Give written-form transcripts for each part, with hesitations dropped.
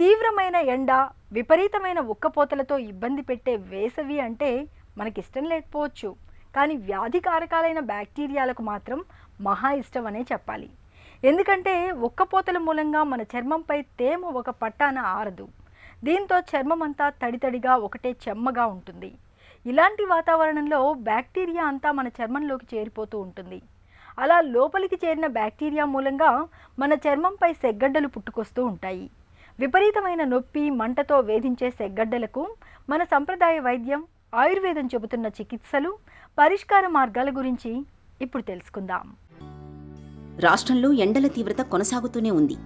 తీవ్రమైన ఎండ, విపరీతమైన ఉక్కపోతలతో ఇబ్బంది పెట్టే వేసవి అంటే మనకిష్టం లేకపోవచ్చు. కానీ వ్యాధి కారకాలైన బ్యాక్టీరియాలకు మాత్రం మహా ఇష్టం అనే చెప్పాలి. ఎందుకంటే ఉక్కపోతల మూలంగా మన చర్మంపై తేమ ఒక పట్టాన ఆరదు. దీంతో చర్మం అంతా తడితడిగా ఒకటే చెమ్మగా ఉంటుంది. ఇలాంటి వాతావరణంలో బ్యాక్టీరియా అంతా మన చర్మంలోకి చేరిపోతూ ఉంటుంది. అలా లోపలికి చేరిన బ్యాక్టీరియా మూలంగా మన చర్మంపై సెగ్గడ్డలు పుట్టుకొస్తూ ఉంటాయి. విపరీతమైన నొప్పి, మంటతో వేధించే సెగ్గడ్డలకు మన సంప్రదాయ వైద్యం, ఆయుర్వేదం చెబుతున్న చికిత్సలు, పరిష్కార మార్గాల గురించి ఇప్పుడు తెలుసుకుందాం. రాష్ట్రంలో ఎండల తీవ్రత కొనసాగుతూనే ఉంది.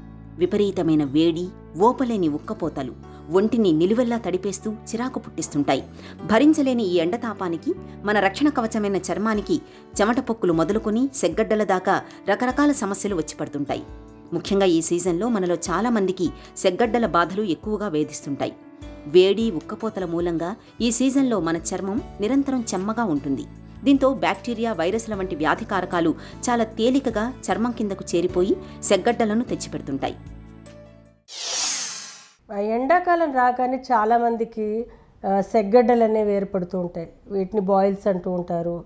విపరీతమైన వేడి, ఓపలేని ఉక్కపోతలు ఒంటిని నిలువెల్లా తడిపేస్తూ చిరాకు పుట్టిస్తుంటాయి. భరించలేని ఈ ఎండతాపానికి మన రక్షణ కవచమైన చర్మానికి చెమట పొక్కులు మొదలుకొని సెగ్గడ్డల దాకా రకరకాల సమస్యలు వచ్చి పడుతుంటాయి. ముఖ్యంగా ఈ సీజన్లో మనలో చాలా మందికి సెగ్గడ్డల బాధలు ఎక్కువగా వేధిస్తుంటాయి. వేడి, ఉక్కపోతల మూలంగా ఈ సీజన్లో మన చర్మం నిరంతరం చెమ్మగా ఉంటుంది. దీంతో బ్యాక్టీరియా, వైరస్ల వంటి వ్యాధి కారకాలు చాలా తేలికగా చర్మం కిందకు చేరిపోయి సెగ్గడ్డలను తెచ్చిపెడుతుంటాయి. ఎండాకాలం రాగానే చాలామందికి సెగ్గడ్డలు అనేవి ఏర్పడుతూ ఉంటాయి. వీటిని బాయిల్స్ అంటూ ఉంటారు,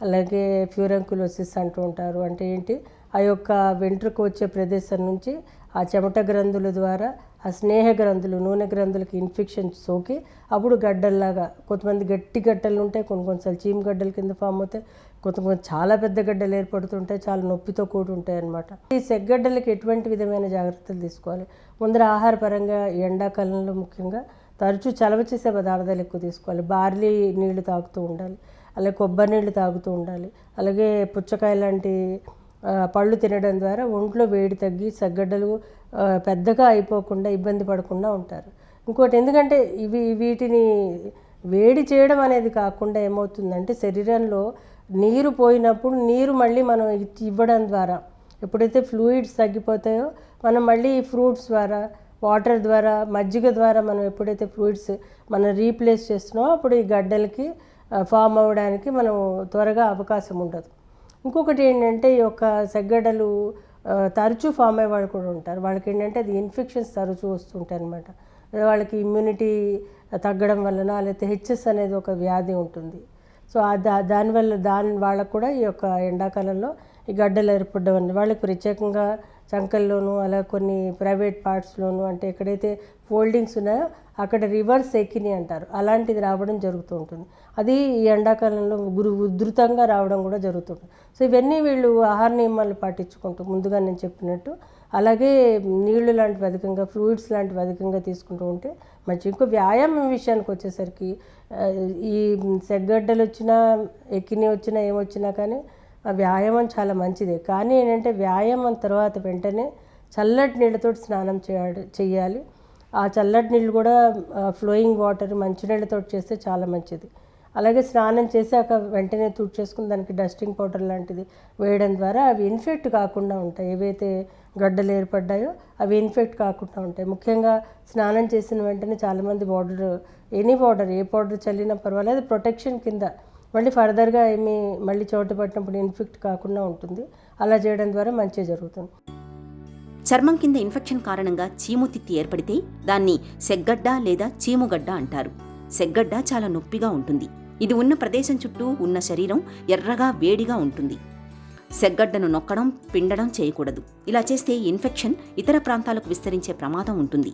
అలాగే ఫ్యూరంకులోసిస్ అంటూ ఉంటారు. అంటే ఏంటి, ఆ యొక్క వెంట్రుక వచ్చే ప్రదేశం నుంచి ఆ చెమట గ్రంథుల ద్వారా ఆ స్నేహ గ్రంథులు, నూనె గ్రంథులకి ఇన్ఫెక్షన్ సోకి అప్పుడు గడ్డల్లాగా, కొంతమంది గట్టి గడ్డలు ఉంటాయి, కొన్నిసార్లు చీమ గడ్డల కింద ఫామ్ అవుతాయి, కొంతమంది చాలా పెద్ద గడ్డలు ఏర్పడుతుంటాయి, చాలా నొప్పితో కూడి ఉంటాయి అన్నమాట. ఈ సెగ్గడ్డలకి ఎటువంటి విధమైన జాగ్రత్తలు తీసుకోవాలి? ముందర ఆహారపరంగా ఎండాకాలంలో ముఖ్యంగా తరచూ చలవ చేసే పదార్థాలు ఎక్కువ తీసుకోవాలి. బార్లీ నీళ్లు తాగుతూ ఉండాలి, అలాగే కొబ్బరి నీళ్లు తాగుతూ ఉండాలి, అలాగే పుచ్చకాయ లాంటి పళ్ళు తినడం ద్వారా ఒంట్లో వేడి తగ్గి సెగ్గడ్డలు పెద్దగా అయిపోకుండా, ఇబ్బంది పడకుండా ఉంటారు. ఇంకోటి, ఎందుకంటే వీటిని వేడి చేయడం అనేది కాకుండా ఏమవుతుందంటే, శరీరంలో నీరు పోయినప్పుడు నీరు మళ్ళీ మనం ఇవ్వడం ద్వారా, ఎప్పుడైతే ఫ్లూయిడ్స్ తగ్గిపోతాయో మనం మళ్ళీ ఫ్రూట్స్ ద్వారా, వాటర్ ద్వారా, మజ్జిగ ద్వారా మనం ఎప్పుడైతే ఫ్లూయిడ్స్ మనం రీప్లేస్ చేస్తున్నామో అప్పుడు ఈ గడ్డలకి ఫామ్ అవ్వడానికి మనం త్వరగా అవకాశం ఉండదు. ఇంకొకటి ఏంటంటే, ఈ యొక్క సెగ్గడ్డలు తరచూ ఫామ్ అయ్యే వాళ్ళు కూడా ఉంటారు. వాళ్ళకి ఏంటంటే అది ఇన్ఫెక్షన్స్ తరచూ వస్తుంటాయి అన్నమాట. వాళ్ళకి ఇమ్యూనిటీ తగ్గడం వలన, లేకపోతే హెచ్ఎస్ అనేది ఒక వ్యాధి ఉంటుంది. సో దానివల్ల వాళ్ళకు కూడా ఈ యొక్క ఎండాకాలంలో ఈ గడ్డలు ఏర్పడడం అనేది వాళ్ళకి ప్రత్యేకంగా చంకల్లోనూ, అలా కొన్ని ప్రైవేట్ పార్ట్స్లోనూ, అంటే ఎక్కడైతే ఫోల్డింగ్స్ ఉన్నాయో అక్కడ రివర్స్ ఎకిని అంటారు, అలాంటిది రావడం జరుగుతూ ఉంటుంది. అది ఈ ఎండాకాలంలో ఉధృతంగా రావడం కూడా జరుగుతుంది. సో ఇవన్నీ వీళ్ళు ఆహార నియమాలు పాటించుకుంటూ, ముందుగా నేను చెప్పినట్టు, అలాగే నీళ్లు లాంటివి అధికంగా, ఫ్లూయిడ్స్ లాంటివి అధికంగా తీసుకుంటూ ఉంటే మంచి. ఇంకో వ్యాయామం విషయానికి వచ్చేసరికి ఈ సెగ్గడ్డలు వచ్చినా, ఎకిని వచ్చినా, ఏమొచ్చినా కానీ ఆ వ్యాయామం చాలా మంచిదే. కానీ ఏంటంటే వ్యాయామం తర్వాత వెంటనే చల్లటి నీళ్ళతో స్నానం చేయాలి. ఆ చల్లటి నీళ్ళు కూడా ఫ్లోయింగ్ వాటర్, మంచినీళ్ళతో చేస్తే చాలా మంచిది. అలాగే స్నానం చేశాక వెంటనే తుడిచేసుకుని దానికి డస్టింగ్ పౌడర్ లాంటిది వేయడం ద్వారా అవి ఇన్ఫెక్ట్ కాకుండా ఉంటాయి. ఏవైతే గడ్డలు ఏర్పడ్డాయో అవి ఇన్ఫెక్ట్ కాకుండా ఉంటాయి. ముఖ్యంగా స్నానం చేసిన వెంటనే చాలామంది ఏ పౌడర్ చల్లినా పర్వాలేదు, ప్రొటెక్షన్ కింద మళ్ళీ ఫర్దర్గా మళ్ళీ చోటు పట్టినప్పుడు ఇన్ఫెక్ట్ కాకుండా ఉంటుంది. అలా చేయడం ద్వారా మంచి జరుగుతుంది. చర్మం కింద ఇన్ఫెక్షన్ కారణంగా చీము తిత్తి ఏర్పడితే దాన్ని సెగ్గడ్డ లేదా చీముగడ్డ అంటారు. సెగ్గడ్డ చాలా నొప్పిగా ఉంటుంది. ఇది ఉన్న ప్రదేశం చుట్టూ ఉన్న శరీరం ఎర్రగా, వేడిగా ఉంటుంది. సెగ్గడ్డను నొక్కడం, పిండడం చేయకూడదు. ఇలా చేస్తే ఇన్ఫెక్షన్ ఇతర ప్రాంతాలకు విస్తరించే ప్రమాదం ఉంటుంది.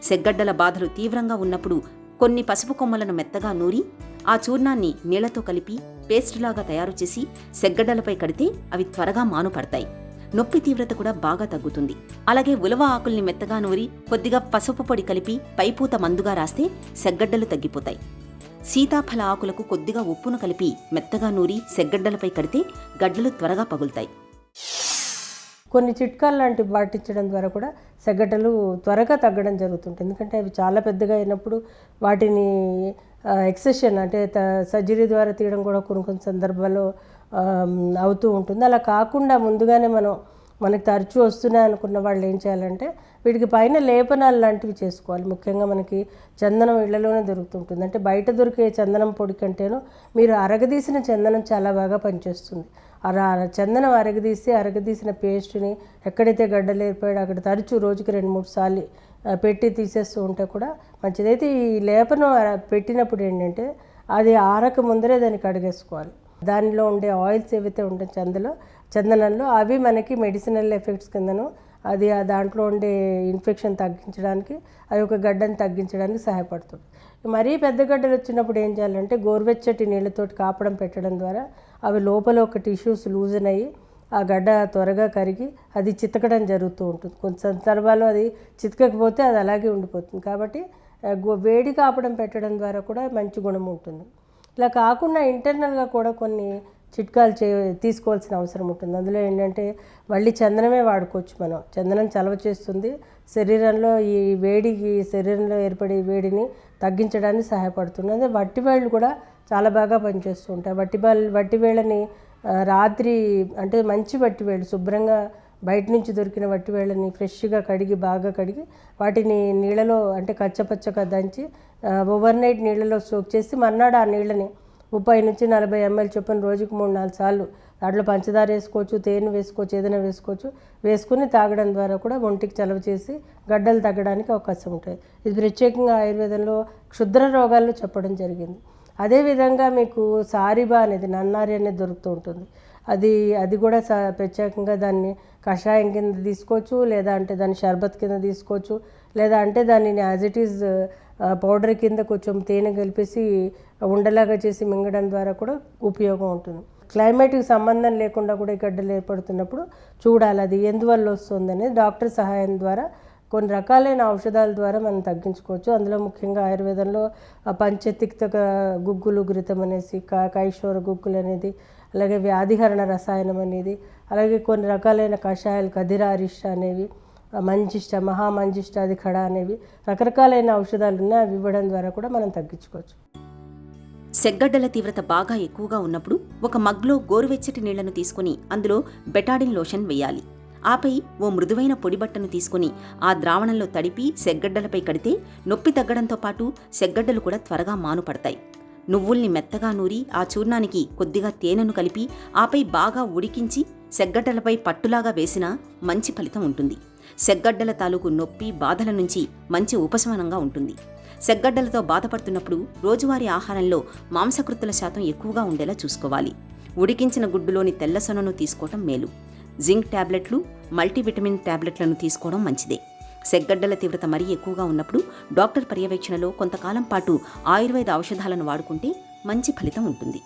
సెగ్గడ్డల బాధలు తీవ్రంగా ఉన్నప్పుడు కొన్ని పసుపు కొమ్మలను మెత్తగా నూరి ఆ చూర్ణాన్ని నీళ్లతో కలిపి పేస్టులాగా తయారు చేసి సెగ్గడ్డలపై కడితే అవి త్వరగా మానుపడతాయి. నొప్పి తీవ్రత కూడా బాగా తగ్గుతుంది. అలాగే ఉలవ ఆకుల్ని మెత్తగా నూరి కొద్దిగా పసుపు పొడి కలిపి పైపూత మందుగా రాస్తే సెగ్గడ్డలు తగ్గిపోతాయి. సీతాఫల ఆకులకు కొద్దిగా ఉప్పును కలిపి మెత్తగా నూరి సెగ్గడ్డలపై కడితే గడ్డలు త్వరగా పగులుతాయి. కొన్ని చిట్కాలు లాంటివి పాటించడం ద్వారా కూడా సెగ్గడ్డలు త్వరగా తగ్గడం జరుగుతుంది. ఎందుకంటే అవి చాలా పెద్దగా అయినప్పుడు వాటిని ఎక్సెషన్, అంటే సర్జరీ ద్వారా తీయడం కూడా కొన్ని సందర్భాల్లో అవుతూ ఉంటుంది. అలా కాకుండా ముందుగానే మనకి తరచూ వస్తున్నాయి అనుకున్న వాళ్ళు ఏం చేయాలంటే, వీటికి పైన లేపనాలు లాంటివి చేసుకోవాలి. ముఖ్యంగా మనకి చందనం ఇళ్లలోనే దొరుకుతుంటుంది. అంటే బయట దొరికే చందనం పొడి కంటేనూ మీరు అరగదీసిన చందనం చాలా బాగా పనిచేస్తుంది. చందనం అరగదీసిన పేస్ట్ని ఎక్కడైతే గడ్డలు ఏర్పడాయో అక్కడ తరచూ రోజుకి 2-3 సార్లు పెట్టి తీసేస్తూ ఉంటే కూడా మంచిదైతే ఈ లేపనం పెట్టినప్పుడు ఏంటంటే అది ఆరక ముందరే దాన్ని కడిగేసుకోవాలి. దానిలో ఉండే ఆయిల్స్ ఏవైతే ఉంటాయి చందనంలో అవి మనకి మెడిసినల్ ఎఫెక్ట్స్ కిందను అది దాంట్లో ఉండే ఇన్ఫెక్షన్ తగ్గించడానికి ఆ యొక్క గడ్డని తగ్గించడానికి సహాయపడుతుంది. మరీ పెద్ద గడ్డలు వచ్చినప్పుడు ఏం చేయాలంటే గోరువెచ్చటి నీళ్ళతోటి కాపడం పెట్టడం ద్వారా అవి లోపల ఒక టిష్యూస్ లూజన్ అయ్యి ఆ గడ్డ త్వరగా కరిగి అది చితకడం జరుగుతూ ఉంటుంది. కొన్ని సందర్భాల్లో అది చితకకపోతే అది అలాగే ఉండిపోతుంది. కాబట్టి వేడి కాపడం పెట్టడం ద్వారా కూడా మంచి గుణం ఉంటుంది. ఇలా కాకుండా ఇంటర్నల్గా కూడా కొన్ని చిట్కాలు తీసుకోవాల్సిన అవసరం ఉంటుంది. అందులో ఏంటంటే మళ్ళీ చందనమే వాడుకోవచ్చు. మనం చందనం చలవ చేస్తుంది, శరీరంలో ఈ వేడికి శరీరంలో ఏర్పడే వేడిని తగ్గించడానికి సహాయపడుతుంది. అదే వట్టివేళ్ళు కూడా చాలా బాగా పనిచేస్తూ ఉంటాయి. వట్టివేళ్ళని రాత్రి అంటే మంచి వట్టివేళ్ళు శుభ్రంగా బయట నుంచి దొరికిన వట్టివేళ్ళని ఫ్రెష్గా బాగా కడిగి వాటిని నీళ్ళలో అంటే కచ్చపచ్చగా దంచి ఓవర్ నైట్ నీళ్ళలో సోక్ చేసి మర్నాడు ఆ నీళ్ళని 30 నుంచి 40 ml చొప్పున రోజుకు 3-4 సార్లు దాంట్లో పంచదార వేసుకోవచ్చు, తేనె వేసుకోవచ్చు, ఏదైనా వేసుకుని తాగడం ద్వారా కూడా ఒంటికి చలవ చేసి గడ్డలు తగ్గడానికి అవకాశం ఉంటుంది. ఇది ప్రత్యేకంగా ఆయుర్వేదంలో క్షుద్ర రోగాల్లో చెప్పడం జరిగింది. అదేవిధంగా మీకు సారిబా అనేది నన్నారి అనేది దొరుకుతూ ఉంటుంది. అది కూడా ప్రత్యేకంగా దాన్ని కషాయం కింద తీసుకోవచ్చు, లేదా అంటే దాన్ని షర్బత్ కింద తీసుకోవచ్చు, లేదా అంటే దానిని యాజ్ ఇట్ ఈజ్ పౌడర్ కింద కొంచెం తేనె కలిపేసి ఉండలాగా చేసి మింగడం ద్వారా కూడా ఉపయోగం ఉంటుంది. క్లైమేట్కి సంబంధం లేకుండా కూడా ఈ గడ్డలు ఏర్పడుతున్నప్పుడు చూడాలి అది ఎందువల్ల వస్తుంది అనేది డాక్టర్ సహాయం ద్వారా కొన్ని రకాలైన ఔషధాల ద్వారా మనం తగ్గించుకోవచ్చు. అందులో ముఖ్యంగా ఆయుర్వేదంలో పంచతిక్త గుగ్గులు ఘృతం అనేసి, కైశోర గుగ్గులు అనేది, అలాగే వ్యాధిహరణ రసాయనం అనేది, అలాగే కొన్ని రకాలైన కషాయాలు కధిరారిష్ట అనేవి, మంజిష్ట, మహామంజిష్టాది ఖడ అనేవి రకరకాలైన ఔషధాలు ఉన్నాయి. అవి ఇవ్వడం ద్వారా కూడా మనం తగ్గించుకోవచ్చు. సెగ్గడ్డల తీవ్రత బాగా ఎక్కువగా ఉన్నప్పుడు ఒక మగ్లో గోరువెచ్చటి నీళ్లను తీసుకుని అందులో బెటాడిన్ లోషన్ వేయాలి. ఆపై ఓ మృదువైన పొడిబట్టను తీసుకుని ఆ ద్రావణంలో తడిపి సెగ్గడ్డలపై కడితే నొప్పి తగ్గడంతో పాటు సెగ్గడ్డలు కూడా త్వరగా మానుపడతాయి. నువ్వుల్ని మెత్తగా నూరి ఆ చూర్ణానికి కొద్దిగా తేనెను కలిపి ఆపై బాగా ఉడికించి సెగ్గడ్డలపై పట్టులాగా వేసినా మంచి ఫలితం ఉంటుంది. సెగ్గడ్డల తాలూకు నొప్పి బాధల నుంచి మంచి ఉపశమనంగా ఉంటుంది. సెగ్గడ్డలతో బాధపడుతున్నప్పుడు రోజువారీ ఆహారంలో మాంసకృత్తుల శాతం ఎక్కువగా ఉండేలా చూసుకోవాలి. ఉడికించిన గుడ్డులోని తెల్లసొనను తీసుకోవటం మేలు. జింక్ టాబ్లెట్లు, మల్టీవిటమిన్ టాబ్లెట్లను తీసుకోవడం మంచిదే. సెగ్గడ్డల తీవ్రత మరీ ఎక్కువగా ఉన్నప్పుడు డాక్టర్ పర్యవేక్షణలో కొంతకాలం పాటు ఆయుర్వేద ఔషధాలను వాడుకుంటే మంచి ఫలితం ఉంటుంది.